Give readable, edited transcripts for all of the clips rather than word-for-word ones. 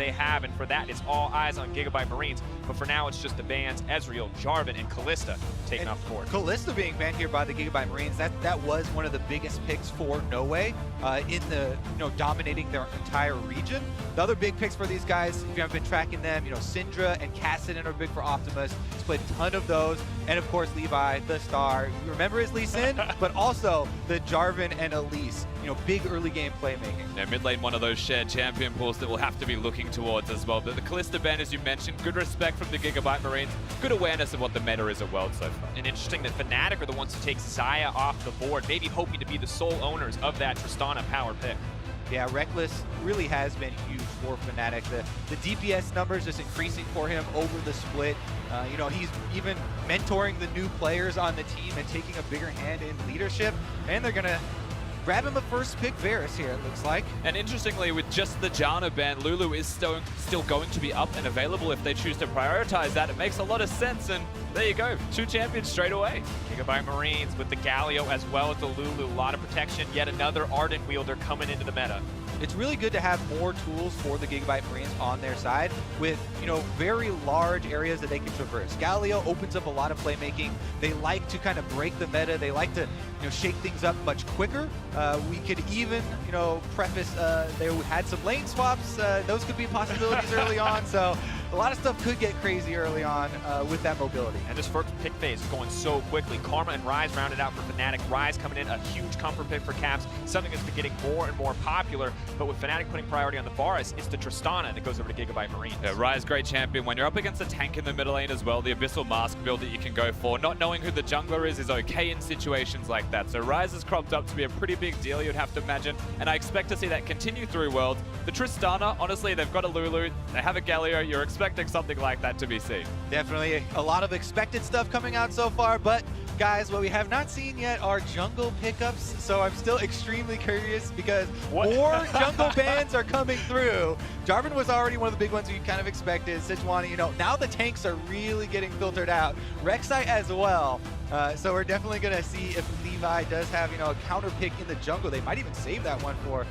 they have, and for that, it's all eyes on Gigabyte Marines. But for now, it's just the bans, Ezreal, Jarvan, and Kalista taking off the board. Kalista being banned here by the Gigabyte Marines, that was one of the biggest picks for No Way in the, dominating their entire region. The other big picks for these guys, if you haven't been tracking them, Syndra and Kassadin are big for Optimus. He's played a ton of those. And of course, Levi, the star. You remember his Lee Sin, but also the Jarvan and Elise. Big early game playmaking. Yeah, mid lane, one of those shared champion pools that we'll have to be looking towards as well. But the Kalista ban, as you mentioned, good respect from the Gigabyte Marines, good awareness of what the meta is at World so far. And interesting that Fnatic are the ones who take Xayah off the board, maybe hoping to be the sole owners of that Tristana power pick. Yeah, Reckless really has been huge for Fnatic. The DPS numbers just increasing for him over the split. He's even mentoring the new players on the team and taking a bigger hand in leadership. And they're going to grab him a first pick Varus here, it looks like. And interestingly, with just the Janna ban, Lulu is still going to be up and available if they choose to prioritize that. It makes a lot of sense, and there you go, 2 champions straight away. Gigabyte Marines with the Galio as well as the Lulu. A lot of protection, yet another Ardent wielder coming into the meta. It's really good to have more tools for the Gigabyte Marines on their side with, very large areas that they can traverse. Galio opens up a lot of playmaking. They like to kind of break the meta. They like to, shake things up much quicker. We could even, preface they had some lane swaps. Those could be possibilities early on. So a lot of stuff could get crazy early on with that mobility. And this first pick phase is going so quickly. Karma and Ryze rounded out for Fnatic. Ryze coming in, a huge comfort pick for Caps, something that's been getting more and more popular. But with Fnatic putting priority on the Varus, it's the Tristana that goes over to Gigabyte Marines. Yeah, Ryze, great champion. When you're up against a tank in the middle lane as well, the Abyssal Mask build that you can go for, not knowing who the jungler is okay in situations like that. So Ryze has cropped up to be a pretty big deal, you'd have to imagine, and I expect to see that continue through Worlds. The Tristana, honestly, they've got a Lulu, they have a Galio, you're expecting something like that to be seen. Definitely a lot of expected stuff coming out so far, but guys, what we have not seen yet are jungle pickups, so I'm still extremely curious because more jungle bans are coming through. Jarvan was already one of the big ones we kind of expected. Sejuani, now the tanks are really getting filtered out. Rek'Sai as well. So we're definitely going to see if Levi does have, a counter pick in the jungle. They might even save that one for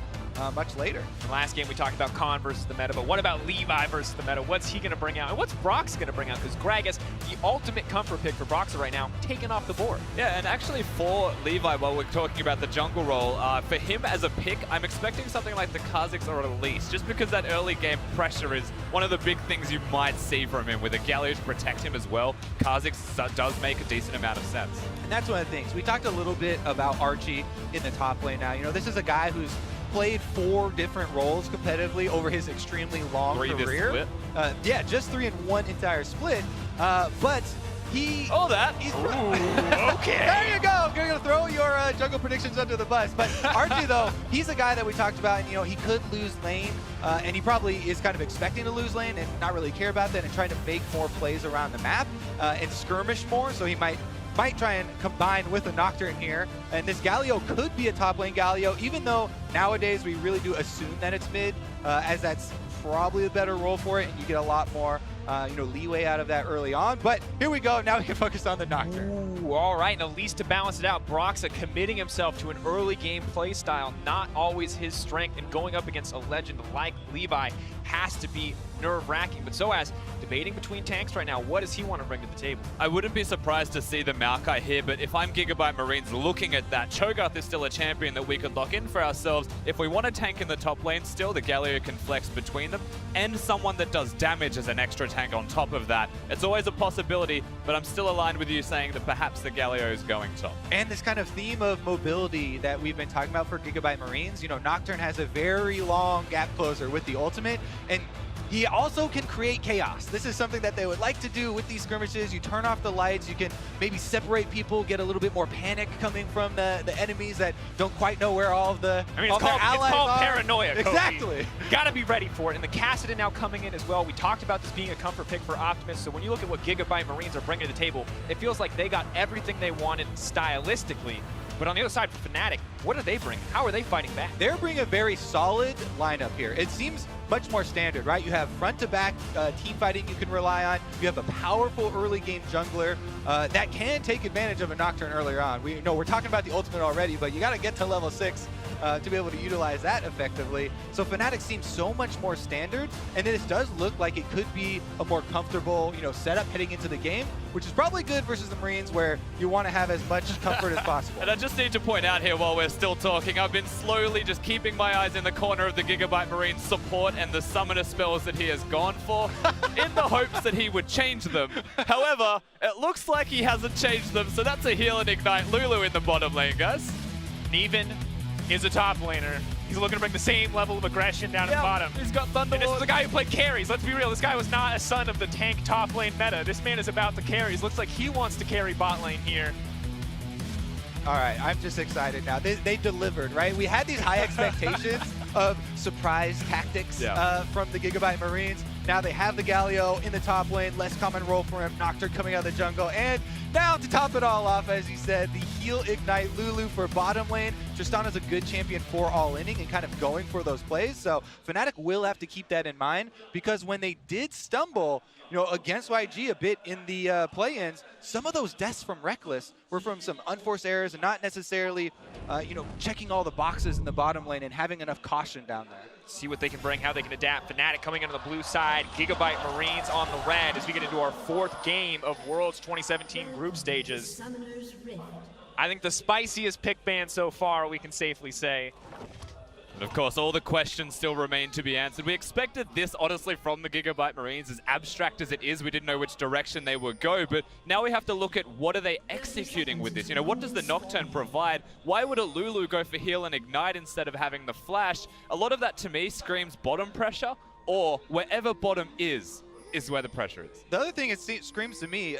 much later. Last game we talked about Khan versus the meta, but what about Levi versus the meta? What's he going to bring out? And what's Brox going to bring out? Because Gragas, the ultimate comfort pick for Brox right now, taken off the board. Yeah, and actually for Levi, while we're talking about the jungle role, for him as a pick, I'm expecting something like the Kha'Zix or Elise, just because that early game pressure is one of the big things you might see from him, with a Galio to protect him as well. Kha'Zix does make a decent amount of sense. And that's one of the things. We talked a little bit about Archie in the top lane now. This is a guy who's played 4 different roles competitively over his extremely long career. Yeah, just 3 in one entire split. But he... Oh, that. He's okay. There you go. You're going to throw your jungle predictions under the bus. But Archie, though, he's a guy that we talked about, and, he could lose lane, and he probably is kind of expecting to lose lane and not really care about that and trying to make more plays around the map and skirmish more, so he might try and combine with a Nocturne here. And this Galio could be a top lane Galio, even though nowadays we really do assume that it's mid, as that's probably a better role for it, and you get a lot more leeway out of that early on. But here we go. Now we can focus on the Nocturne. Ooh, all right, and at least to balance it out, Broxa committing himself to an early game play style, not always his strength, and going up against a legend like Levi has to be nerve-wracking. But so as debating between tanks right now, what does he want to bring to the table? I wouldn't be surprised to see the Maokai here, but if I'm Gigabyte Marines looking at that, Cho'Gath is still a champion that we could lock in for ourselves. If we want a tank in the top lane, still the Galio can flex between them, and someone that does damage as an extra tank on top of that. It's always a possibility, but I'm still aligned with you saying that perhaps the Galio is going top. And this kind of theme of mobility that we've been talking about for Gigabyte Marines, Nocturne has a very long gap closer with the ultimate, and he also can create chaos. This is something that they would like to do with these skirmishes. You turn off the lights, you can maybe separate people, get a little bit more panic coming from the enemies that don't quite know where all of the it's called paranoia, Cody. Exactly. Gotta be ready for it. And the Kassadin now coming in as well. We talked about this being a comfort pick for Optimus, so when you look at what Gigabyte Marines are bringing to the table, it feels like they got everything they wanted stylistically. But on the other side for Fnatic, what are they bringing? How are they fighting back? They're bringing a very solid lineup here. It seems much more standard, right? You have front-to-back team fighting you can rely on. You have a powerful early game jungler that can take advantage of a Nocturne earlier on. We're talking about the ultimate already, but you got to get to level 6 to be able to utilize that effectively. So Fnatic seems so much more standard, and this does look like it could be a more comfortable, setup heading into the game, which is probably good versus the Marines, where you want to have as much comfort as possible. And I just need to point out here while we're still talking, I've been slowly just keeping my eyes in the corner of the Gigabyte Marine support and the summoner spells that he has gone for, in the hopes that he would change them. However, it looks like he hasn't changed them, so that's a heal and ignite Lulu in the bottom lane, guys. Neven is a top laner. He's looking to bring the same level of aggression down at the bottom. He's got Thunderlord. And this is a guy who played carries. Let's be real, this guy was not a son of the tank top lane meta. This man is about the carries. Looks like he wants to carry bot lane here. All right, I'm just excited now. They delivered, right? We had these high expectations of surprise tactics from the Gigabyte Marines. Now they have the Galio in the top lane, less common role for him, Nocturne coming out of the jungle, and now to top it all off, as you said, the heal ignite Lulu for bottom lane. Tristana's a good champion for all-inning and kind of going for those plays, so Fnatic will have to keep that in mind, because when they did stumble, against YG a bit in the play-ins, some of those deaths from Reckless were from some unforced errors and not necessarily, checking all the boxes in the bottom lane and having enough caution down there. See what they can bring, how they can adapt. Fnatic coming into the blue side, Gigabyte Marines on the red as we get into our 4th game of Worlds 2017 group stages. I think the spiciest pick ban so far, we can safely say. And of course, all the questions still remain to be answered. We expected this, honestly, from the Gigabyte Marines. As abstract as it is, we didn't know which direction they would go, but now we have to look at what are they executing with this. What does the Nocturne provide? Why would a Lulu go for heal and ignite instead of having the flash? A lot of that, to me, screams bottom pressure, or wherever bottom is where the pressure is. The other thing it screams to me,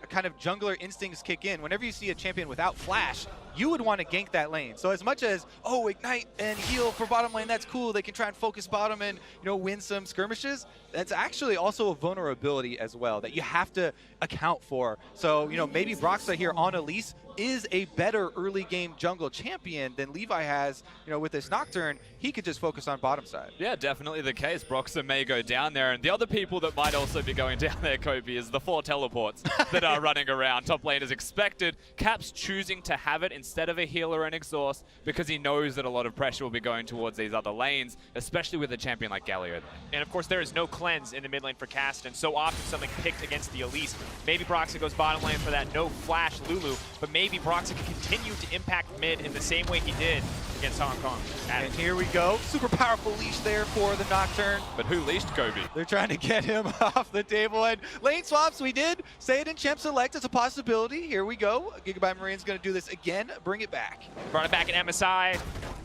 kind of jungler instincts kick in. Whenever you see a champion without flash, you would want to gank that lane. So as much as, ignite and heal for bottom lane, that's cool. They can try and focus bottom and, win some skirmishes. That's actually also a vulnerability as well that you have to account for. So, maybe Broxah here on Elise is a better early game jungle champion than Levi has, with this Nocturne. He could just focus on bottom side. Yeah, definitely the case. Broxah may go down there, and the other people that might also be going down there, Kobe, is the 4 teleports that are running around. Top lane is expected. Cap's choosing to have it instead of a healer and exhaust because he knows that a lot of pressure will be going towards these other lanes, especially with a champion like Galio there. And of course, there is no cleanse in the mid lane for Kassadin. So often something picked against the Elise. Maybe Broxah goes bottom lane for that no flash Lulu, but maybe Broxah can continue to impact mid in the same way he did against Hong Kong. And here we go. Super powerful leash there for the Nocturne. But who leashed Kobe? They're trying to get him off the table. And lane swaps, we did say it in Champ Select. It's a possibility. Here we go. Gigabyte Marine's going to do this again. Bring it back. Brought it back at MSI.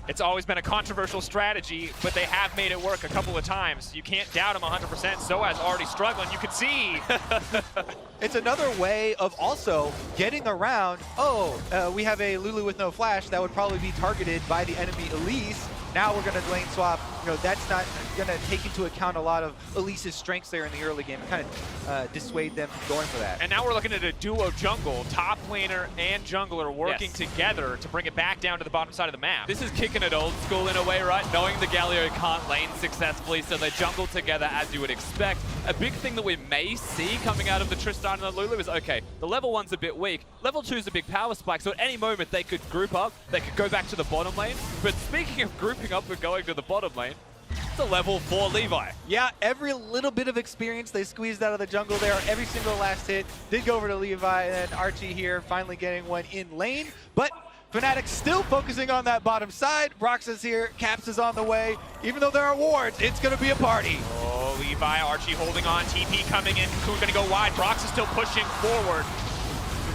It's always been a controversial strategy, but they have made it work a couple of times. You can't doubt him 100%. Soaz already struggling. You can see. It's another way of also getting around, we have a Lulu with no flash that would probably be targeted by the enemy Elise. Now we're going to lane swap. That's not going to take into account a lot of Elise's strengths there in the early game and kind of dissuade them from going for that. And now we're looking at a duo jungle, top laner and jungler working together to bring it back down to the bottom side of the map. This is kicking it old school in a way, right? Knowing the Galio can't lane successfully, so they jungle together as you would expect. A big thing that we may see coming out of the Tristana and the Lulu is, okay, the level 1's a bit weak, level 2's a big power spike, so at any moment they could group up, they could go back to the bottom lane. But speaking of grouping up and going to the bottom lane, it's a level 4 Levi. Yeah, every little bit of experience they squeezed out of the jungle there. Every single last hit did go over to Levi, and Archie here finally getting one in lane. But Fnatic still focusing on that bottom side. Broxah's here, Caps is on the way. Even though there are wards, it's going to be a party. Oh, Levi, Archie holding on, TP coming in, Cocoon going to go wide. Broxah still pushing forward.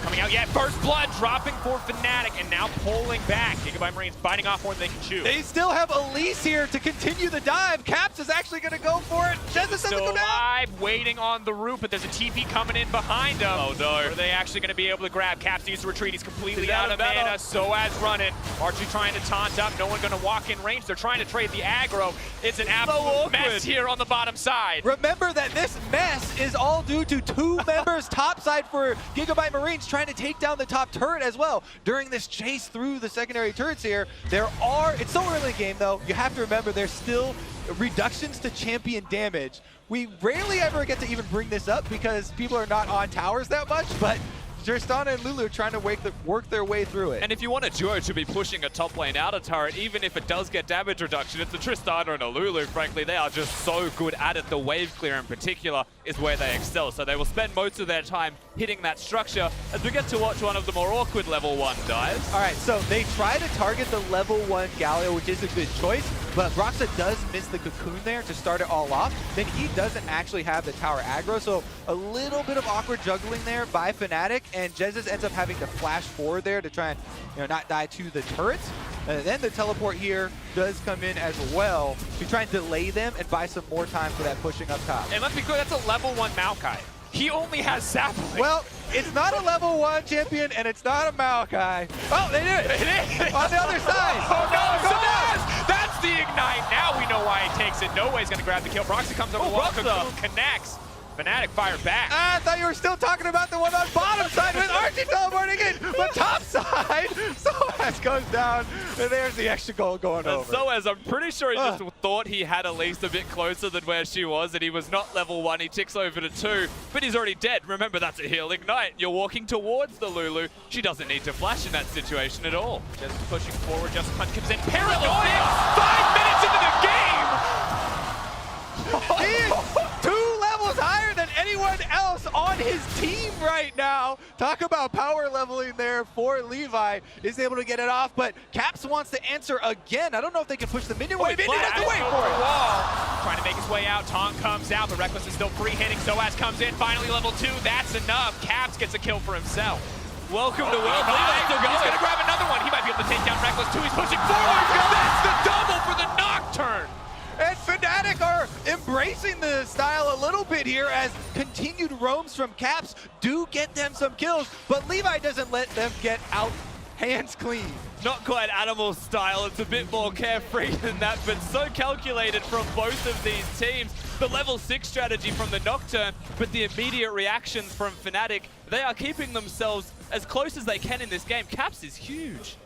Coming out yet, first blood dropping for Fnatic, and now pulling back. Gigabyte Marines biting off more than they can chew. They still have Elise here to continue the dive. Caps is actually going to go for it. Jezza doesn't still go down. alive, waiting on the roof, but there's a TP coming in behind him. Oh no. Are they actually going to be able to grab? Caps needs to retreat. He's completely out of mana. Soaz running. Archie trying to taunt up. No one going to walk in range. They're trying to trade the aggro. It's an absolute mess here on the bottom side. Remember that this mess is all due to 2 members topside for Gigabyte Marines trying to take down the top turret as well. During this chase through the secondary turrets here, it's so early in the game though, you have to remember there's still reductions to champion damage. We rarely ever get to even bring this up because people are not on towers that much, but Tristana and Lulu trying to work their way through it. And if you want a duo to be pushing a top lane outer turret, even if it does get damage reduction, it's a Tristana and a Lulu, frankly. They are just so good at it. The wave clear in particular is where they excel. So they will spend most of their time hitting that structure as we get to watch one of the more awkward level 1 dives. All right, so they try to target the level 1 Galio, which is a good choice, but Broxa does miss the cocoon there to start it all off. Then he doesn't actually have the tower aggro, so a little bit of awkward juggling there by Fnatic, and Jesus ends up having to flash forward there to try and not die to the turrets. And then the teleport here does come in as well to try and delay them and buy some more time for that pushing up top. And let's be clear, that's a level 1 Maokai. He only has sapling. Well, it's not a level 1 champion, and it's not a Maokai. Oh, they did it! It is! On the other side! Oh no, so that's the ignite! Now we know why he takes it. No way he's gonna grab the kill. Broxa comes over the wall, Cocoon connects. Fnatic fired back. I thought you were still talking about the one on bottom side with Archie teleporting in, but top side, Soaz goes down, and there's the extra goal going over. Soaz, I'm pretty sure he just thought he had at least a bit closer than where she was, and he was not level 1. He ticks over to 2, but he's already dead. Remember, that's a heal ignite. You're walking towards the Lulu. She doesn't need to flash in that situation at all. Just pushing forward, just Punch comes in. Paranoia! 5 minutes into the game! He is 2 levels higher than anyone else on his team right now. Talk about power leveling there for Levi. Is able to get it off, but Caps wants to answer again. I don't know if they can push the minion wave. Minion has to wait for it. Trying to make his way out. Taunt comes out, but Reckless is still free hitting. Soaz comes in, finally level 2. That's enough. Caps gets a kill for himself. Welcome to World. He's going to grab another one. He might be able to take down Reckless too. He's pushing forward. That's the double for the Nocturne. And Fnatic are embracing the style a little bit here as continued roams from Caps do get them some kills, but Levi doesn't let them get out hands clean. Not quite animal style, it's a bit more carefree than that, but so calculated from both of these teams. The level 6 strategy from the Nocturne, but the immediate reactions from Fnatic, they are keeping themselves as close as they can in this game. Caps is huge.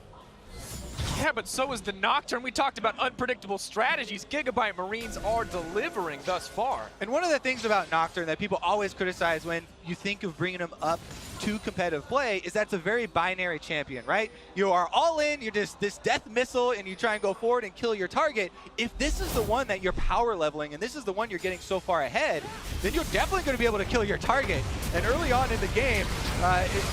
Yeah, but so is the Nocturne. We talked about unpredictable strategies. Gigabyte Marines are delivering thus far. And one of the things about Nocturne that people always criticize when you think of bringing him up to competitive play is that's a very binary champion, right? You are all in, you're just this death missile, and you try and go forward and kill your target. If this is the one that you're power leveling, and this is the one you're getting so far ahead, then you're definitely going to be able to kill your target. And early on in the game,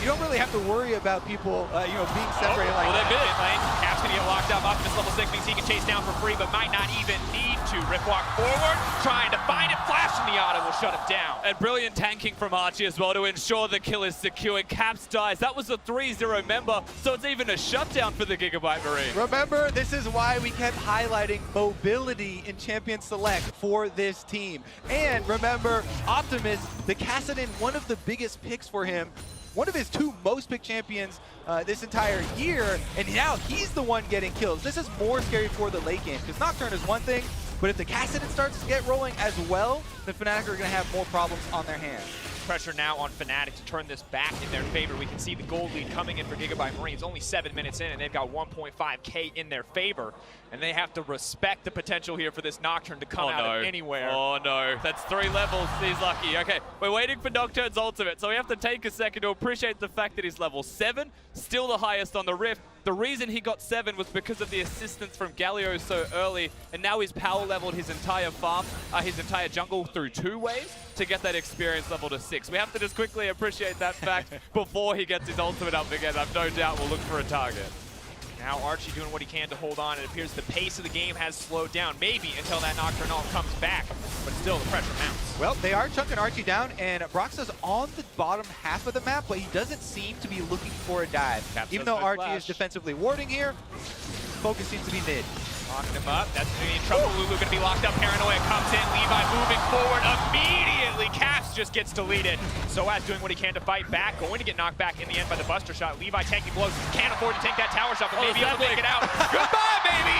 you don't really have to worry about people, being separated like that. Mid lane. Cap's going to get locked up. Optimus level 6 means he can chase down for free, but might not even need to. Rip walk forward, trying to find it. Flash in the auto will shut him down. And brilliant tanking from Archie as well to ensure the kill is secure. And Caps dies. That was a 3-0 member, so it's even a shutdown for the Gigabyte Marine. Remember, this is why we kept highlighting mobility in Champion Select for this team. And remember, Optimus, the Kassadin, one of the biggest picks for him, one of his 2 most picked champions this entire year, and now he's the one getting kills. This is more scary for the late game, because Nocturne is one thing, but if the Kassadin starts to get rolling as well, the Fnatic are going to have more problems on their hands. Pressure now on Fnatic to turn this back in their favor. We can see the gold lead coming in for Gigabyte Marines. Only 7 minutes in, and they've got 1.5K in their favor. And they have to respect the potential here for this Nocturne to come out of anywhere. Oh no, that's 3 levels. He's lucky. Okay, we're waiting for Nocturne's ultimate, so we have to take a second to appreciate the fact that he's level 7, still the highest on the Rift. The reason he got 7 was because of the assistance from Galio so early, and now he's power leveled his entire farm, his entire jungle through 2 waves to get that experience level to 6. We have to just quickly appreciate that fact before he gets his ultimate up again. I've no doubt we'll look for a target. Now Archie doing what he can to hold on. It appears the pace of the game has slowed down, maybe until that Nocturne ult comes back, but still the pressure mounts. Well, they are chunking Archie down, and Broxa's on the bottom half of the map, but he doesn't seem to be looking for a dive. Even though Archie is defensively warding here, focus seems to be mid. Locking him up. That's going to be in trouble. Lulu going to be locked up. Paranoia comes in. Levi moving forward immediately. Caps just gets deleted. Soaz doing what he can to fight back. Going to get knocked back in the end by the Buster Shot. Levi tanking blows. Can't afford to take that tower shot, but maybe he'll make it out. Goodbye, baby!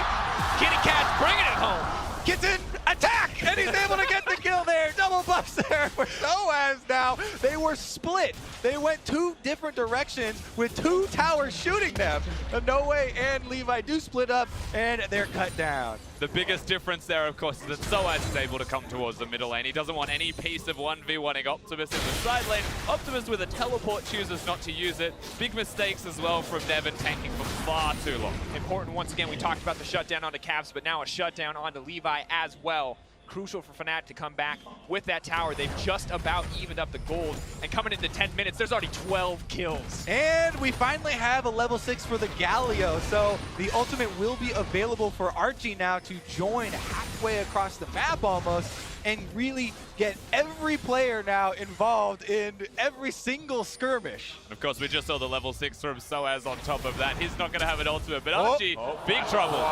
Kitty Cat's bringing it home. Gets in, attack, and he's able to get the kill there. Double buffs there there for Soaz now. They were split. They went 2 different directions with 2 towers shooting them. No Way and Levi do split up, and they're cut down. The biggest difference there, of course, is that Soaz is able to come towards the middle lane. He doesn't want any piece of 1v1ing Optimus in the side lane. Optimus with a teleport chooses not to use it. Big mistakes as well from Nevin, tanking for far too long. Important once again, we talked about the shutdown onto Caps, but now a shutdown onto Levi as well. Crucial for Fnatic to come back with that tower. They've just about evened up the gold. And coming into 10 minutes, there's already 12 kills. And we finally have a level 6 for the Galio. So the ultimate will be available for Archie now to join halfway across the map almost and really get every player now involved in every single skirmish. Of course, we just saw the level 6 from Soaz on top of that. He's not going to have an ultimate, but Archie, big trouble.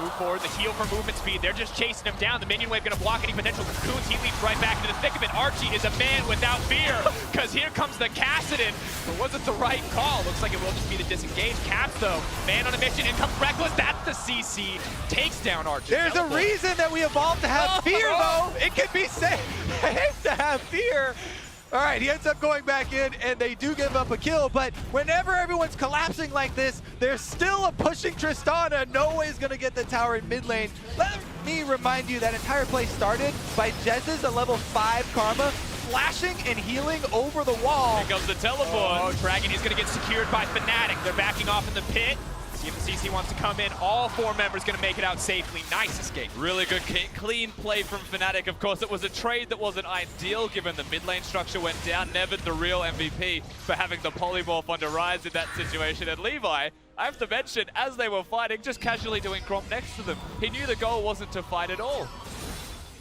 Move forward, the heal for movement speed. They're just chasing him down. The minion wave going to block any potential cocoons. He leaps right back into the thick of it. Archie is a man without fear, because here comes the Kassadin. But was it the right call? Looks like it will just be the disengage. Caps, though, man on a mission. In comes Reckless. That's the CC. Takes down Archie. There's a reason that we evolved to have fear, though. It can be safe to have fear. All right, he ends up going back in, and they do give up a kill, but whenever everyone's collapsing like this, there's still a pushing Tristana. No way is going to get the tower in mid lane. Let me remind you that entire play started by Jez's a level 5 Karma, flashing and healing over the wall. Here comes the teleport. Oh, Dragon is going to get secured by Fnatic. They're backing off in the pit. See if the CC wants to come in. All 4 members going to make it out safely. Nice escape. Really good, clean play from Fnatic. Of course, it was a trade that wasn't ideal given the mid lane structure went down. Nevin, the real MVP, for having the polymorph onto Rise in that situation. And Levi, I have to mention, as they were fighting, just casually doing Gromp next to them. He knew the goal wasn't to fight at all.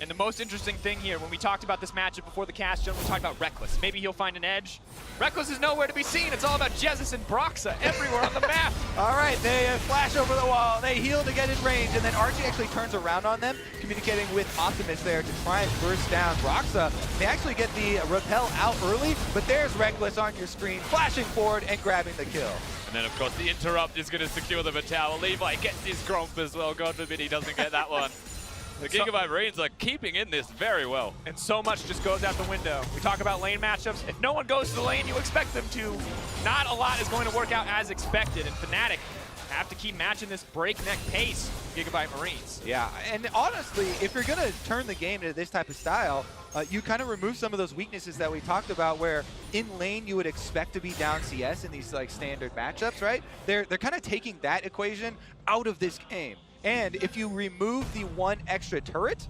And the most interesting thing here, when we talked about this matchup before the cast, we talked about Reckless. Maybe he'll find an edge. Reckless is nowhere to be seen. It's all about Jesus and Broxa everywhere on the map. All right, they flash over the wall. They heal to get in range, and then Archie actually turns around on them, communicating with Optimus there to try and burst down Broxa. They actually get the repel out early, but there's Reckless on your screen, flashing forward and grabbing the kill. And then, of course, the interrupt is going to secure them a tower. Levi gets his Gromp as well. God forbid he doesn't get that one. The Gigabyte Marines are keeping in this very well. And so much just goes out the window. We talk about lane matchups. If no one goes to the lane, you expect them to. Not a lot is going to work out as expected. And Fnatic have to keep matching this breakneck pace of Gigabyte Marines. Yeah, and honestly, if you're going to turn the game into this type of style, you kind of remove some of those weaknesses that we talked about where in lane you would expect to be down CS in these like standard matchups, right? They're kind of taking that equation out of this game. And if you remove the 1 extra turret,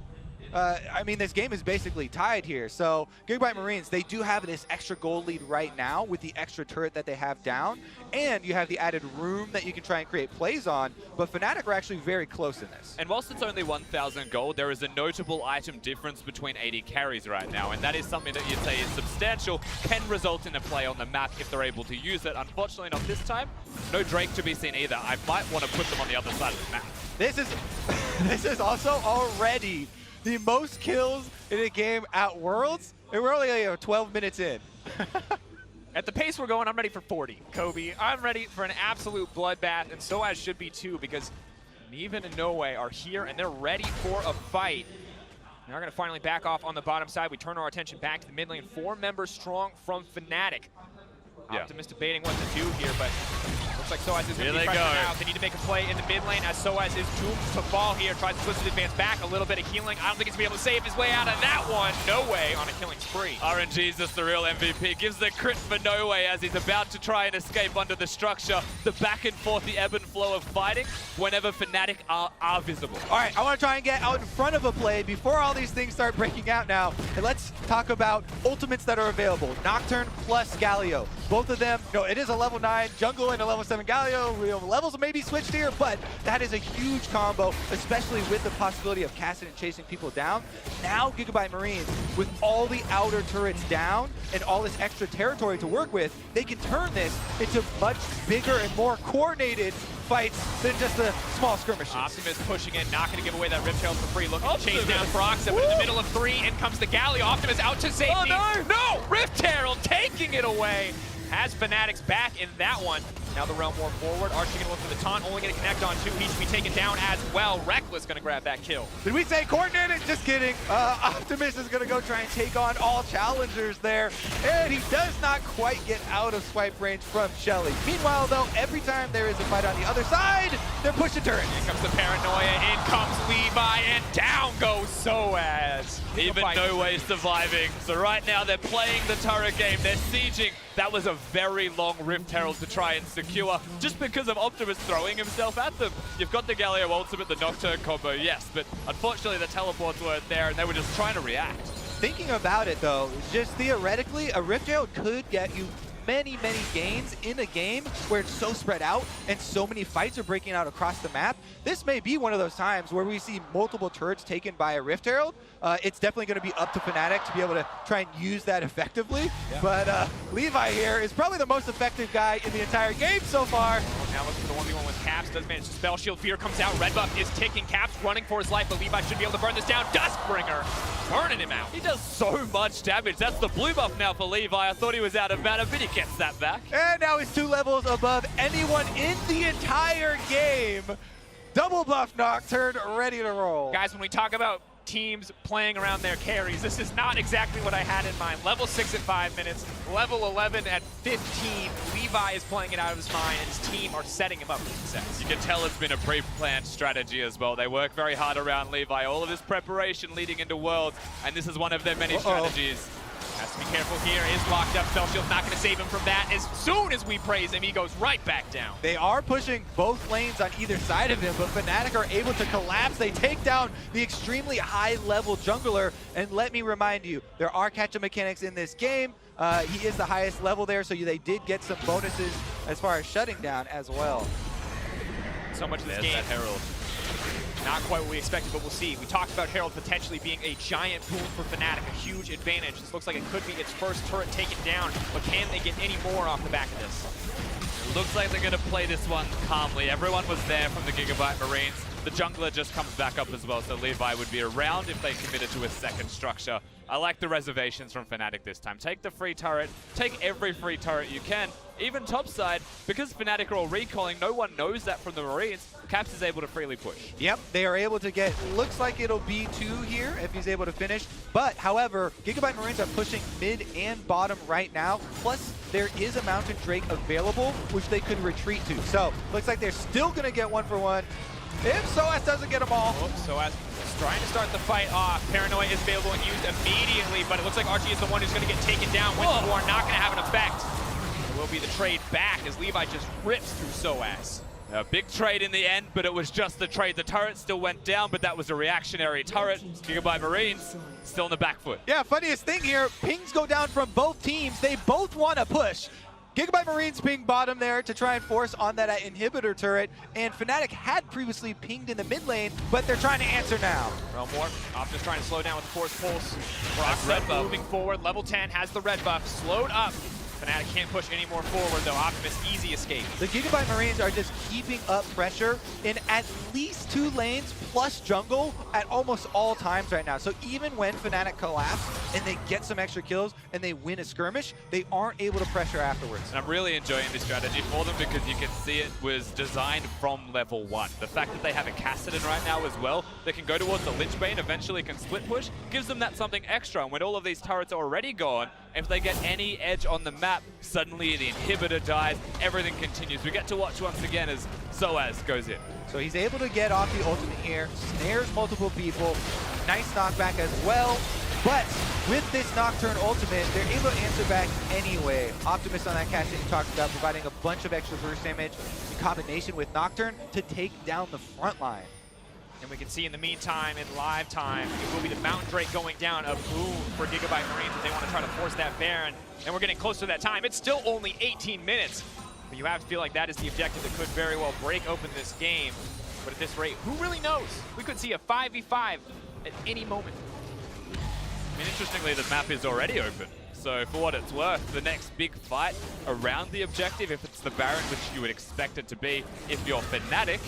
I mean, this game is basically tied here. So Gigabyte Marines, they do have this extra gold lead right now with the extra turret that they have down. And you have the added room that you can try and create plays on. But Fnatic are actually very close in this. And whilst it's only 1,000 gold, there is a notable item difference between 80 carries right now. And that is something that you'd say is substantial, can result in a play on the map if they're able to use it. Unfortunately, not this time. No Drake to be seen either. I might want to put them on the other side of the map. This is also already the most kills in a game at Worlds, and we're only 12 minutes in. At the pace we're going, I'm ready for 40, Kobe. I'm ready for an absolute bloodbath, and Soaz should be too, because Neven and No Way are here, and they're ready for a fight. Now we're going to finally back off on the bottom side. We turn our attention back to the mid lane. 4 members strong from Fnatic. Yeah. Optimus debating what to do here, but looks like Soaz is going to be Here they pressured go. out. They need to make a play in the mid lane as Soaz is doomed to fall here. Tries to twist his advance back. A little bit of healing. I don't think he's going to be able to save his way out of that one. No Way on a killing spree. RNG's just the real MVP. Gives the crit for No Way as he's about to try and escape under the structure. The back and forth, the ebb and flow of fighting whenever Fnatic are visible. All right, I want to try and get out in front of a play before all these things start breaking out now. And let's talk about ultimates that are available. Nocturne plus Galio. Both of them, it is a level 9 jungle and a level 7 Galio. Levels may be switched here, but that is a huge combo, especially with the possibility of Kassadin chasing people down. Now Gigabyte Marines, with all the outer turrets down and all this extra territory to work with, they can turn this into much bigger and more coordinated fights than just the small skirmishes. Optimus pushing in, not going to give away that Rift Herald for free. Looking to chase down Broxa, but in the middle of 3, in comes the Galio. Optimus out to safety. Oh, no! No! Rift Herald taking it away. Has Fnatic's back in that one. Now the Realm War forward. Archie gonna look for the taunt, only gonna connect on 2. He should be taken down as well. Reckless gonna grab that kill. Did we say coordinated? Just kidding. Optimus is going to go try and take on all challengers there. And he does not quite get out of swipe range from Shelly. Meanwhile, though, every time there is a fight on the other side, they're pushing turrets. Here comes the paranoia, in comes Levi, and down goes Soaz. Even No Way surviving. So right now they're playing the turret game. They're sieging. That was a very long Rift Herald to try and secure just because of Optimus throwing himself at them. You've got the Galio ultimate, the Nocturne combo, yes, but unfortunately the teleports weren't there and they were just trying to react. Thinking about it, though, just theoretically, a Rift Herald could get you many gains in a game where it's so spread out and so many fights are breaking out across the map. This may be one of those times where we see multiple turrets taken by a Rift Herald. It's definitely going to be up to Fnatic to be able to try and use that effectively. Yeah. But Levi here is probably the most effective guy in the entire game so far. Now looking for the 1v1 with Caps, does manage to spell shield. Fear comes out, red buff is ticking. Caps running for his life, but Levi should be able to burn this down. Duskbringer burning him out. He does so much damage. That's the blue buff now for Levi. I thought he was out of mana, but he gets that back. And now he's 2 levels above anyone in the entire game. Double buff Nocturne, ready to roll. Guys, when we talk about teams playing around their carries, this is not exactly what I had in mind. Level 6 at 5 minutes, level 11 at 15. Levi is playing it out of his mind, and his team are setting him up for success. You can tell it's been a pre-planned strategy as well. They work very hard around Levi. All of this preparation leading into Worlds, and this is one of their many strategies. Has to be careful here. Is locked up. Spellshield's not going to save him from that. As soon as we praise him, he goes right back down. They are pushing both lanes on either side of him, but Fnatic are able to collapse. They take down the extremely high-level jungler. And let me remind you, there are catch-up mechanics in this game. He is the highest level there, so they did get some bonuses as far as shutting down as well. So much of this There's game. that Herald. Not quite what we expected, but we'll see. We talked about Herald potentially being a giant boon for Fnatic, a huge advantage. This looks like it could be its first turret taken down, but can they get any more off the back of this? It looks like they're going to play this one calmly. Everyone was there from the Gigabyte Marines. The jungler just comes back up as well, so Levi would be around if they committed to a second structure. I like the reservations from Fnatic this time. Take the free turret, take every free turret you can, even topside, because Fnatic are all recalling, no one knows that from the Marines. Caps is able to freely push. Yep, they are able to get, looks like it'll be 2 here if he's able to finish. But, however, Gigabyte Marines are pushing mid and bottom right now. Plus, there is a Mountain Drake available, which they could retreat to. So, looks like they're still going to get 1-for-1. If Soaz doesn't get them all. Oops, Soaz is trying to start the fight off. Paranoia is available and used immediately, but it looks like Archie is the one who's going to get taken down. Winter War not going to have an effect. It will be the trade back as Levi just rips through Soaz. A big trade in the end, but it was just the trade. The turret still went down, but that was a reactionary turret. Gigabyte Marines still in the back foot. Yeah, funniest thing here, pings go down from both teams. They both want to push. Gigabyte Marines ping bottom there to try and force on that inhibitor turret, and Fnatic had previously pinged in the mid lane, but they're trying to answer now. Realm War, Optimus trying to slow down with the Force Pulse. Brock moving forward, level 10 has the red buff, slowed up. Fnatic can't push any more forward though. Optimus, easy escape. The Gigabyte Marines are just keeping up pressure in at least 2 lanes plus jungle at almost all times right now. So even when Fnatic collapse and they get some extra kills and they win a skirmish, they aren't able to pressure afterwards. And I'm really enjoying this strategy for them because you can see it was designed from level 1. The fact that they have a Kassadin right now as well, that can go towards the Lichbane, eventually can split push, gives them that something extra. And when all of these turrets are already gone, if they get any edge on the map, suddenly the inhibitor dies, everything continues. We get to watch once again as Soaz goes in. So he's able to get off the ultimate here, snares multiple people, nice knockback as well. But with this Nocturne ultimate, they're able to answer back anyway. Optimus on that catch that you talked about, providing a bunch of extra burst damage in combination with Nocturne to take down the front line. And we can see in the meantime, in live time, it will be the Mountain Drake going down, a boom for Gigabyte Marines if they want to try to force that Baron. And we're getting close to that time. It's still only 18 minutes. But you have to feel like that is the objective that could very well break open this game. But at this rate, who really knows? We could see a 5v5 at any moment. I mean, interestingly, the map is already open. So for what it's worth, the next big fight around the objective, if it's the Baron, which you would expect it to be if you're Fnatic,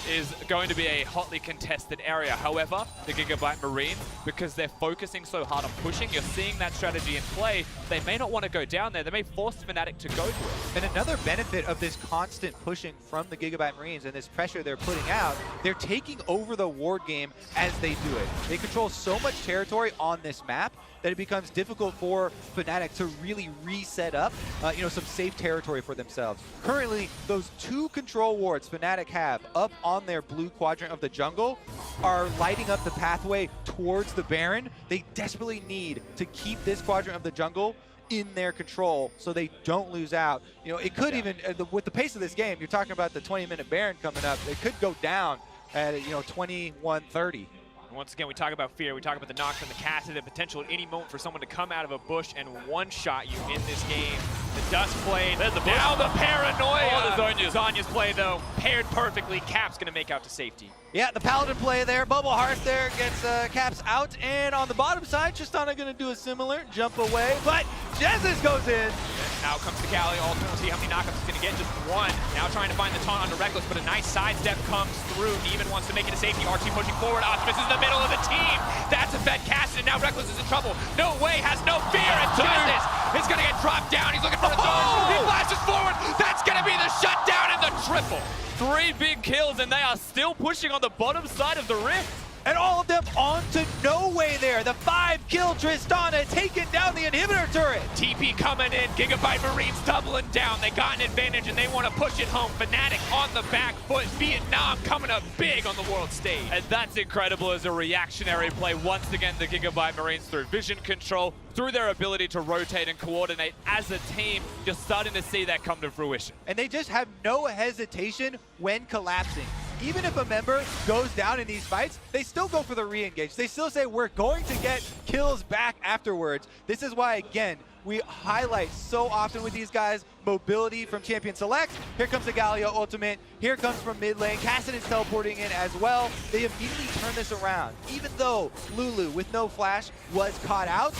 is going to be a hotly contested area. However, the Gigabyte Marines, because they're focusing so hard on pushing, you're seeing that strategy in play. They may not want to go down there. They may force Fnatic to go to it. And another benefit of this constant pushing from the Gigabyte Marines and this pressure they're putting out, they're taking over the ward game as they do it. They control so much territory on this map that it becomes difficult for Fnatic to really reset up, some safe territory for themselves. Currently, those 2 control wards Fnatic have up on their blue quadrant of the jungle are lighting up the pathway towards the Baron. They desperately need to keep this quadrant of the jungle in their control so they don't lose out. It could even, with the pace of this game, you're talking about the 20-minute Baron coming up, it could go down at 21-30. Once again, we talk about fear, we talk about the knockdown, the cast, and the potential at any moment for someone to come out of a bush and one-shot you in this game. The dust play, there's the bush. Now the paranoia. Oh, the Zhonya's. Zhonya's play, though, paired perfectly. Cap's going to make out to safety. Yeah, the Paladin play there. Bubble Hearth there gets Caps out. And on the bottom side, Tristana going to do a similar jump away. But Jesus goes in. Now comes the Galio ultimate. We'll see how many knockups he's going to get. Just one. Now trying to find the taunt onto Reckless, but a nice sidestep comes through. Even wants to make it a safety. Archie pushing forward. Optimus is in the middle of the team. That's a fed cast, and now Reckless is in trouble. No way, has no fear. And Justice is going to get dropped down. He's looking for a third. He flashes forward. That's going to be the shutdown and the triple. 3 big kills, and they are still pushing on the bottom side of the rift. And all of them onto No Way there. The 5-kill Tristana taking down the inhibitor turret. TP coming in, Gigabyte Marines doubling down. They got an advantage and they want to push it home. Fnatic on the back foot. Vietnam coming up big on the world stage. And that's incredible as a reactionary play. Once again, the Gigabyte Marines through vision control, through their ability to rotate and coordinate as a team, you're starting to see that come to fruition. And they just have no hesitation when collapsing. Even if a member goes down in these fights, they still go for the re-engage. They still say, we're going to get kills back afterwards. This is why, again, we highlight so often with these guys, mobility from Champion Select. Here comes the Galio ultimate. Here comes from mid lane. Kassadin's teleporting in as well. They immediately turn this around. Even though Lulu, with no flash, was caught out,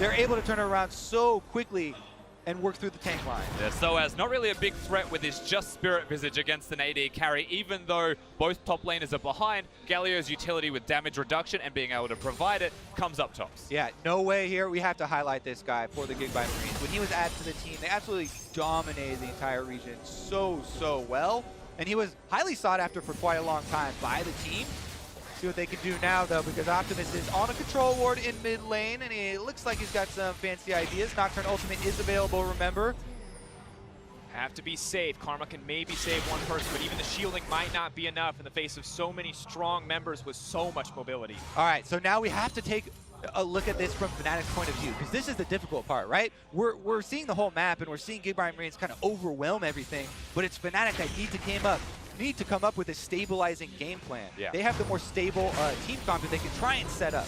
they're able to turn it around so quickly and work through the tank line. Yeah, Soaz, not really a big threat with his just Spirit Visage against an AD carry, even though both top laners are behind. Galio's utility with damage reduction and being able to provide it comes up tops. Yeah, No Way here. We have to highlight this guy for the Gigabyte Marines. When he was added to the team, they absolutely dominated the entire region so well. And he was highly sought after for quite a long time by the team. See what they can do now, though, because Optimus is on a control ward in mid lane, and it looks like he's got some fancy ideas. Nocturne ultimate is available, remember. Have to be safe. Karma can maybe save one person, but even the shielding might not be enough in the face of so many strong members with so much mobility. All right, so now we have to take a look at this from Fnatic's point of view, because this is the difficult part, right? We're seeing the whole map, and we're seeing Gigabyte Marines kind of overwhelm everything, but it's Fnatic that need to come up with a stabilizing game plan. Yeah. They have the more stable team comp that they can try and set up.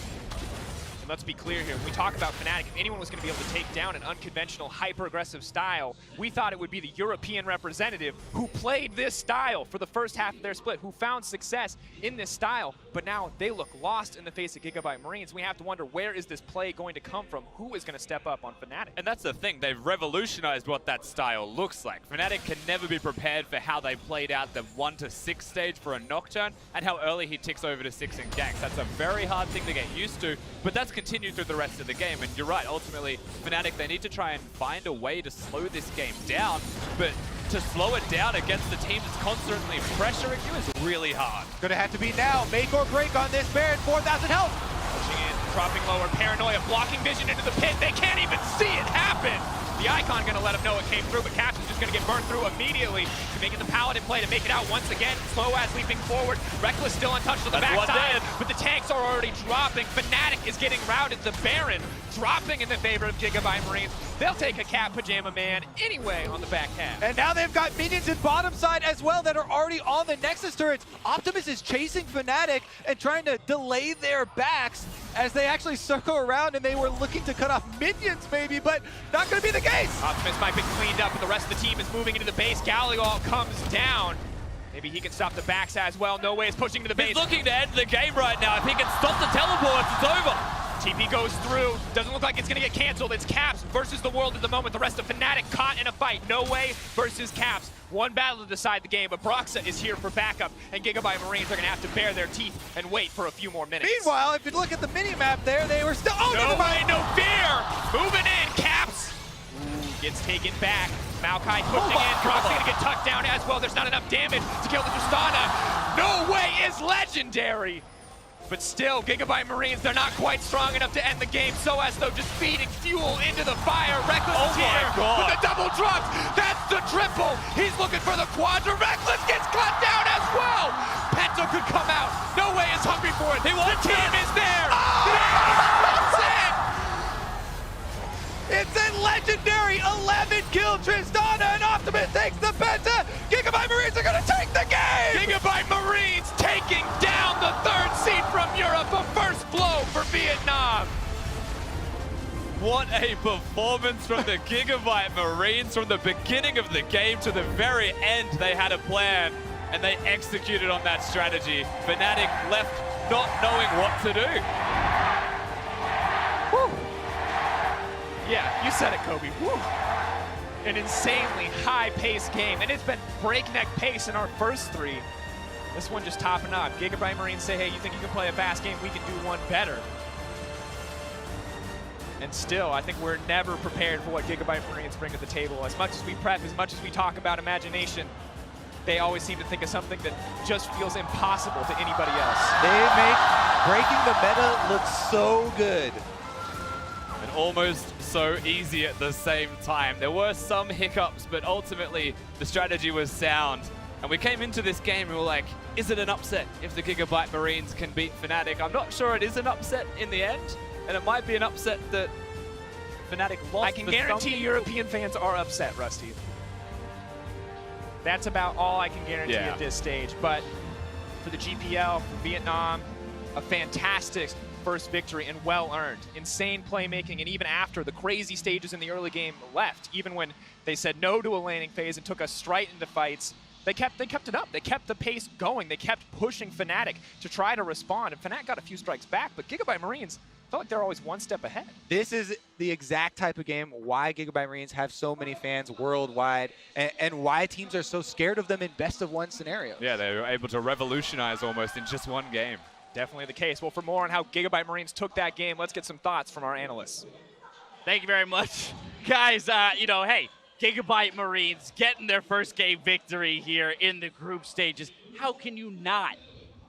And let's be clear here, when we talk about Fnatic, if anyone was going to be able to take down an unconventional, hyper-aggressive style, we thought it would be the European representative who played this style for the first half of their split, who found success in this style, but now they look lost in the face of Gigabyte Marines. We have to wonder, where is this play going to come from? Who is going to step up on Fnatic? And that's the thing, they've revolutionized what that style looks like. Fnatic can never be prepared for how they played out the 1 to 6 stage for a Nocturne and how early he ticks over to 6 in ganks. That's a very hard thing to get used to, but that's continued through the rest of the game. And you're right, ultimately, Fnatic, they need to try and find a way to slow this game down, but to slow it down against the team that's constantly pressuring you is really hard. Gonna have to be now, make or break on this Baron, 4,000 health. Pushing in, dropping lower, Paranoia, blocking vision into the pit. They can't even see it happen. The Icon gonna let him know it came through, but Caps is just gonna get burned through immediately. Making the Paladin play to make it out once again. Slow as leaping forward. Reckless still untouched on the backside, but the tanks are already dropping. Fnatic is getting routed. The Baron dropping in the favor of Gigabyte Marines. They'll take a Cat Pajama Man anyway on the back half. And now they've got minions in bottom side as well that are already on the Nexus turrets. Optimus is chasing Fnatic and trying to delay their backs as they actually circle around, and they were looking to cut off minions maybe, but not going to be the case. Optimus might be cleaned up, but the rest of the team is moving into the base. Galio comes down. Maybe he can stop the backs as well. No Way is pushing to the base. He's looking to end the game right now. If he can stop the teleports, it's over. TP goes through. Doesn't look like it's going to get canceled. It's Caps versus the world at the moment. The rest of Fnatic caught in a fight. No Way versus Caps. One battle to decide the game, but Broxa is here for backup, and Gigabyte Marines are going to have to bare their teeth and wait for a few more minutes. Meanwhile, if you look at the mini-map there, they were still... Oh, no way, no fear! Moving in, Caps! Ooh, gets taken back. Maokai pushing in. Broxa going to get tucked down as well. There's not enough damage to kill the Tristana. No Way is legendary! But still, Gigabyte Marines, they're not quite strong enough to end the game. So as though just feeding fuel into the fire. Reckless is here with the double drops. That's the triple. He's looking for the quadra. Reckless gets cut down as well. Penta could come out. No Way is hungry for it. The team is there. That's it. It's a legendary 11-kill Tristana, and Optimus takes the Penta. Gigabyte Marines are going to take the game. Gigabyte Marines taking down the third seed from Europe. A first blow for Vietnam. What a performance from the Gigabyte Marines. From the beginning of the game to the very end, they had a plan, and they executed on that strategy. Fnatic left not knowing what to do. Woo. Yeah, you said it, Kobe. Woo. An insanely high-paced game, and it's been breakneck pace in our first three. This one just topping up. Gigabyte Marines say, hey, you think you can play a fast game? We can do one better. And still, I think we're never prepared for what Gigabyte Marines bring to the table. As much as we prep, as much as we talk about imagination, they always seem to think of something that just feels impossible to anybody else. They make breaking the meta look so good. And almost so easy at the same time. There were some hiccups, but ultimately the strategy was sound. And we came into this game and we were like, is it an upset if the Gigabyte Marines can beat Fnatic? I'm not sure it is an upset in the end, and it might be an upset that Fnatic lost. I can guarantee European fans are upset, Rusty. That's about all I can guarantee at this stage. But for the GPL, for Vietnam, a fantastic first victory and well-earned. Insane playmaking, and even after the crazy stages in the early game left, even when they said no to a laning phase and took us straight into fights, they kept it up. They kept the pace going. They kept pushing Fnatic to try to respond, and Fnatic got a few strikes back, but Gigabyte Marines felt like they're always one step ahead. This is the exact type of game why Gigabyte Marines have so many fans worldwide, and why teams are so scared of them in best-of-1 scenarios. Yeah, they were able to revolutionize almost in just one game. Definitely the case. Well, for more on how Gigabyte Marines took that game, let's get some thoughts from our analysts. Thank you very much. Guys, hey, Gigabyte Marines getting their first game victory here in the group stages. How can you not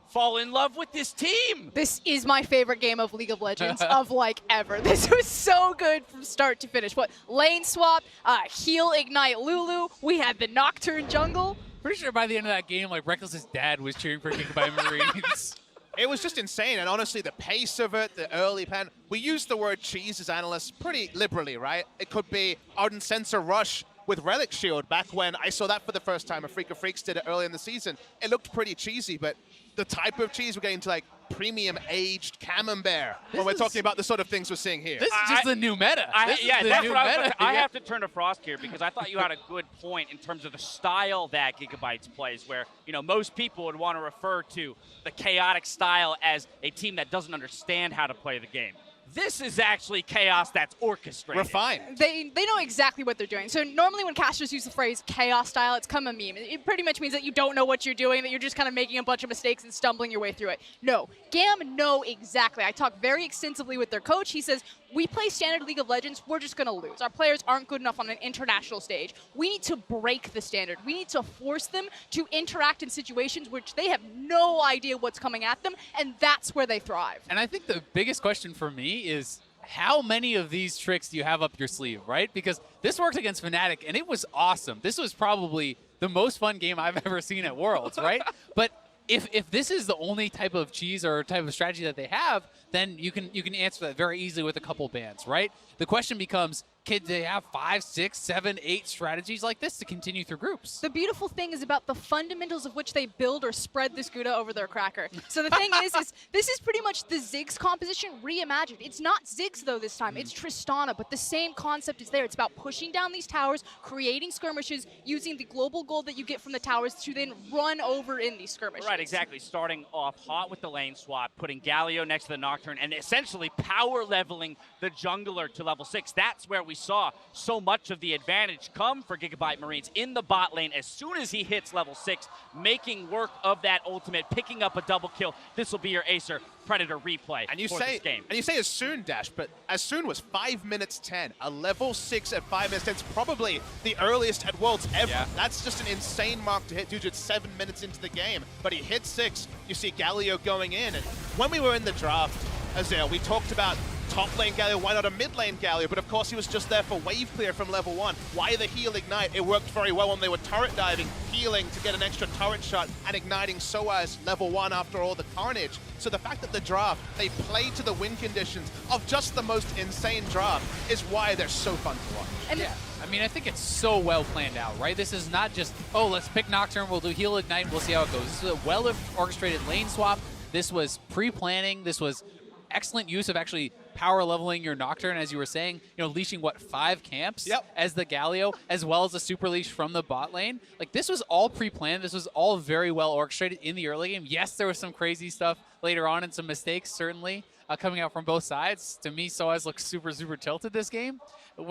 fall in love with this team? This is my favorite game of League of Legends of like ever. This was so good from start to finish. What, lane swap, heal, ignite Lulu, we had the Nocturne jungle. Pretty sure by the end of that game, like Reckless's dad was cheering for Gigabyte Marines. It was just insane, and honestly, the pace of it, the early pan. We use the word cheese as analysts pretty liberally, right? It could be Ardent Sensor Rush with Relic Shield back when I saw that for the first time. A Freak of Freaks did it early in the season. It looked pretty cheesy, but the type of cheese we're getting to, like premium aged camembert when we're talking about the sort of things we're seeing here. This is just the new meta. I have to turn to Frost here because I thought you had a good point in terms of the style that Gigabytes plays, where most people would want to refer to the chaotic style as a team that doesn't understand how to play the game. This is actually chaos that's orchestrated. Refined. They know exactly what they're doing. So normally when casters use the phrase chaos style, it's come a meme. It pretty much means that you don't know what you're doing, that you're just kind of making a bunch of mistakes and stumbling your way through it. No, GAM know exactly. I talked very extensively with their coach. He says, we play standard League of Legends, we're just going to lose. Our players aren't good enough on an international stage. We need to break the standard. We need to force them to interact in situations which they have no idea what's coming at them, and that's where they thrive. And I think the biggest question for me is how many of these tricks do you have up your sleeve, right? Because this worked against Fnatic, and it was awesome. This was probably the most fun game I've ever seen at Worlds, right? But if this is the only type of cheese or type of strategy that they have, then you can answer that very easily with a couple bans, right? The question becomes, can they have 5, 6, 7, 8 strategies like this to continue through groups? The beautiful thing is about the fundamentals of which they build or spread this Gouda over their cracker. So the thing is this is pretty much the Ziggs composition reimagined. It's not Ziggs though this time, it's Tristana, but the same concept is there. It's about pushing down these towers, creating skirmishes, using the global gold that you get from the towers to then run over in these skirmishes. Right, Right, exactly. Starting off hot with the lane swap, putting Galio next to the Nocturne, and essentially power leveling the jungler to level 6. That's where we saw so much of the advantage come for Gigabyte Marines in the bot lane as soon as he hits level 6, making work of that ultimate, picking up a double kill. This will be your Acer Predator replay and you for say, this game. And you say as soon, Dash, but as soon was 5 minutes 10. A level 6 at 5 minutes 10 is probably the earliest at Worlds ever. Yeah. That's just an insane mark to hit due to 7 minutes into the game. But he hit 6. You see Galio going in. And when we were in the draft, Azale, we talked about top lane Galio, why not a mid lane Galio? But of course he was just there for wave clear from level 1. Why the heal ignite? It worked very well when they were turret diving, healing to get an extra turret shot and igniting SOAS level 1 after all the carnage. So the fact that the draft, they play to the win conditions of just the most insane draft is why they're so fun to watch. And Yeah, I mean, I think it's so well planned out, right? This is not just, oh, let's pick Nocturne, we'll do heal ignite, we'll see how it goes. This is a well-orchestrated lane swap. This was pre-planning. This was excellent use of actually power leveling your Nocturne, as you were saying, you know, leashing, what, 5 camps as the Galio, as well as the super leash from the bot lane. Like, this was all pre-planned. This was all very well orchestrated in the early game. Yes, there was some crazy stuff later on and some mistakes, certainly, coming out from both sides. To me, SOAS looks super, super tilted this game,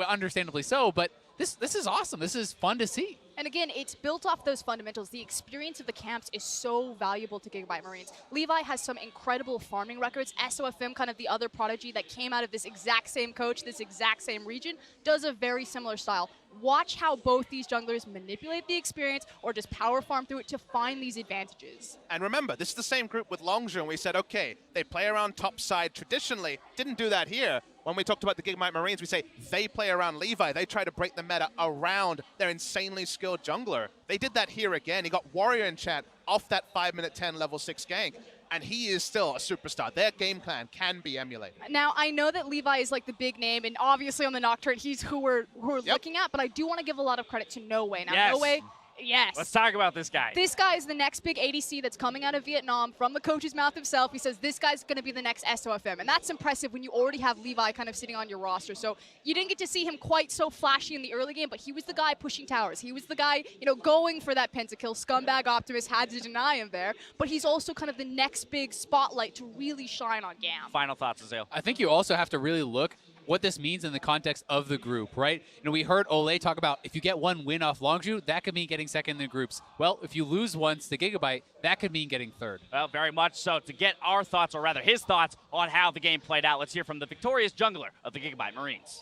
understandably so, but this is awesome. This is fun to see. And again, it's built off those fundamentals. The experience of the camps is so valuable to Gigabyte Marines. Levi has some incredible farming records. SOFM, kind of the other prodigy that came out of this exact same coach, this exact same region, does a very similar style. Watch how both these junglers manipulate the experience or just power farm through it to find these advantages. And remember, this is the same group with Longzhu, and we said, okay, they play around top side traditionally. Didn't do that here. When we talked about the Gigabyte Marines, we say they play around Levi. They try to break the meta around their insanely skilled jungler. They did that here again. He got Warrior in chat off that 5 minute 10 level 6 gank. And he is still a superstar. Their game plan can be emulated. Now, I know that Levi is like the big name, and obviously on the Nocturne, he's who we're looking at, but I do want to give a lot of credit to No Way. Now, Yes. No Way, yes. Let's talk about this guy. This guy is the next big ADC that's coming out of Vietnam from the coach's mouth himself. He says this guy's going to be the next SOFM, and that's impressive when you already have Levi kind of sitting on your roster. So you didn't get to see him quite so flashy in the early game, but he was the guy pushing towers. He was the guy, you know, going for that pentakill. Scumbag Optimus had to deny him there, but he's also kind of the next big spotlight to really shine on GAM. Final thoughts, Azale. I think you also have to really look what this means in the context of the group, right? You know, we heard Ole talk about if you get one win off Longzhu, that could mean getting second in the groups. Well, if you lose once to Gigabyte, that could mean getting third. Well, very much so. To get our thoughts, or rather his thoughts, on how the game played out, let's hear from the victorious jungler of the Gigabyte Marines.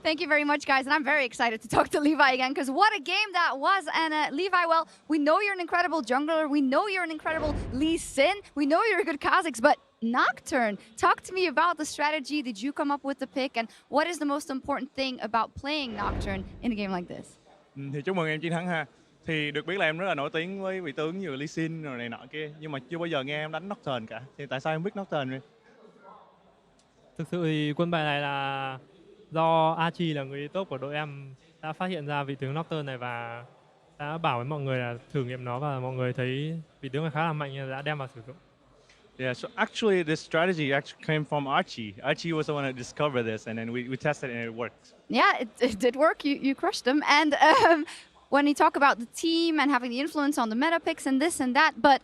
Thank you very much, guys, and I'm very excited to talk to Levi again, because what a game that was. And Levi, well, we know you're an incredible jungler, we know you're an incredible Lee Sin, we know you're a good Kha'Zix, but Nocturne, talk to me about the strategy. Did you come up with the pick, and what is the most important thing about playing Nocturne in a game like this? Thì chúc mừng em chiến thắng ha. Thì được biết là em rất là nổi tiếng với vị tướng như Lee Sin rồi này nọ kia, nhưng mà chưa bao giờ nghe em đánh Nocturne cả. Thì tại sao em biết Nocturne vậy? Thực sự thì quân bài này là do Archie là người top của đội em đã phát hiện ra vị tướng Nocturne này và đã bảo với mọi người là thử nghiệm nó, và mọi người thấy vị tướng này khá là mạnh nên đã đem vào sử dụng. Yeah, so actually this strategy actually came from Archie. Archie was the one that discovered this, and then we tested it and it worked. Yeah, it did work. You crushed them. And when you talk about the team and having the influence on the meta picks and this and that, but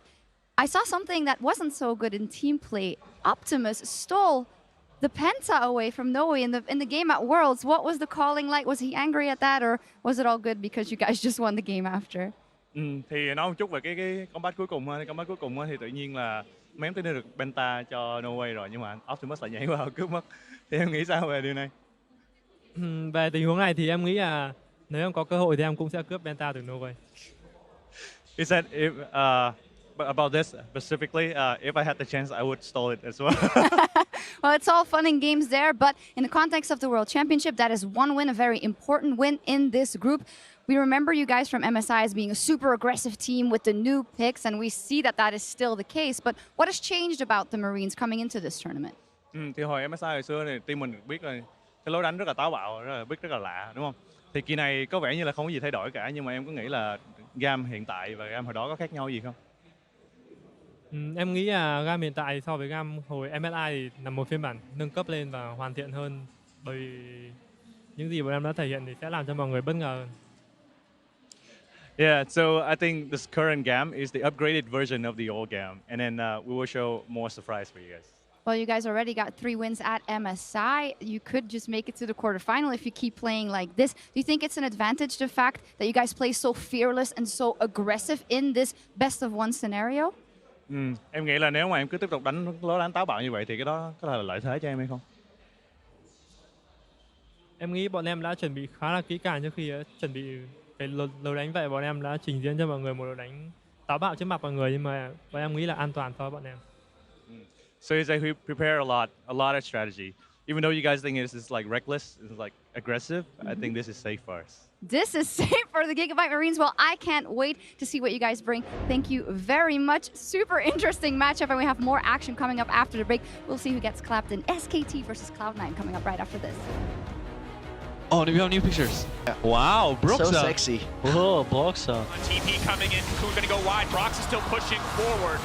I saw something that wasn't so good in team play. Optimus stole the Penta away from Noe in the game at Worlds. What was the calling like? Was he angry at that, or was it all good because you guys just won the game after? Thì nói một chút về cái combat cuối cùng ha. Combat cuối cùng thì tự nhiên là mấy em tính được Penta cho No Way rồi, nhưng mà Optimus lại nhảy vào cướp mất. Thì em nghĩ sao về điều này? Về tình huống này thì em nghĩ là nếu em có cơ hội thì em cũng sẽ cướp Penta từ No Way. He said if but about this specifically, if I had the chance, I would stole it as well. Well, it's all fun and games there, but in the context of the World Championship, that is one win, a very important win in this group. We remember you guys from MSI as being a super aggressive team with the new picks, and we see that that is still the case. But what has changed about the Marines coming into this tournament? Thì hồi MSI hồi xưa thì team mình được biết là cái lối đánh rất là táo bạo, rất là lạ, đúng không? Thì kỳ này có vẻ như là không có gì thay đổi cả, nhưng mà em có nghĩ là GAM hiện tại và GAM hồi đó có khác nhau gì không? Em nghĩ là GAM hiện tại so với GAM hồi MSI thì là một phiên bản nâng cấp lên và hoàn thiện hơn, bởi vì những gì bọn em đã thể hiện thì sẽ làm cho mọi người bất ngờ. Yeah, so I think this current GAM is the upgraded version of the old GAM, and then we will show more surprise for you guys. Well, you guys already got 3 wins at MSI. You could just make it to the quarterfinal if you keep playing like this. Do you think it's an advantage, the fact that you guys play so fearless and so aggressive in this best-of-1 scenario? Em nghĩ là nếu mà em cứ tiếp tục đánh lối đánh táo bạo như vậy thì cái đó có là lợi thế cho em hay không? Em nghĩ bọn em đã chuẩn bị khá là kỹ càng trước khi chuẩn bị cái lối đánh vậy. Bọn em đã trình diễn cho mọi người một lối đánh táo bạo trước mặt mọi người, nhưng mà bọn em nghĩ là an toàn so với bọn em. So it's like we prepare a lot of strategy. Even though you guys think this is like reckless, it's like aggressive, I think this is safe for us. This is safe for the Gigabyte Marines. Well, I can't wait to see what you guys bring. Thank you very much. Super interesting matchup, and we have more action coming up after the break. We'll see who gets clapped in SKT versus Cloud9 coming up right after this. Oh, we have new pictures. Yeah. Wow, Broxa. So sexy. Whoa, Broxa. TP coming in. Cocoon's gonna go wide. Brox is still pushing forward.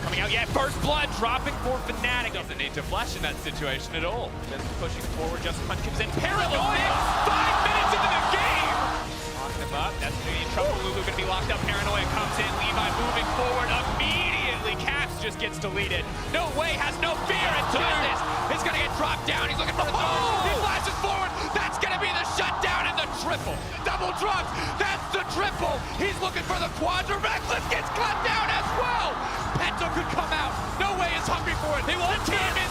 Coming out, yeah, first blood dropping for Fnatic. Doesn't need to flash in that situation at all. Just pushing forward, Justin Hunt comes in. Paranoia! 5 minutes into the game! Lock him up, that's gonna be in trouble. Lulu gonna be locked up. Paranoia comes in. Levi moving forward immediately. Caps just gets deleted. No way, has no fear, and Justice is gonna get dropped down. He's looking for a throw. He flashes forward. That's gonna be the shutdown and the triple. Double drops. That's the triple. He's looking for the quadra. Reckless gets cut down as well. Pento could come out. No way is hungry for it. They won't team in.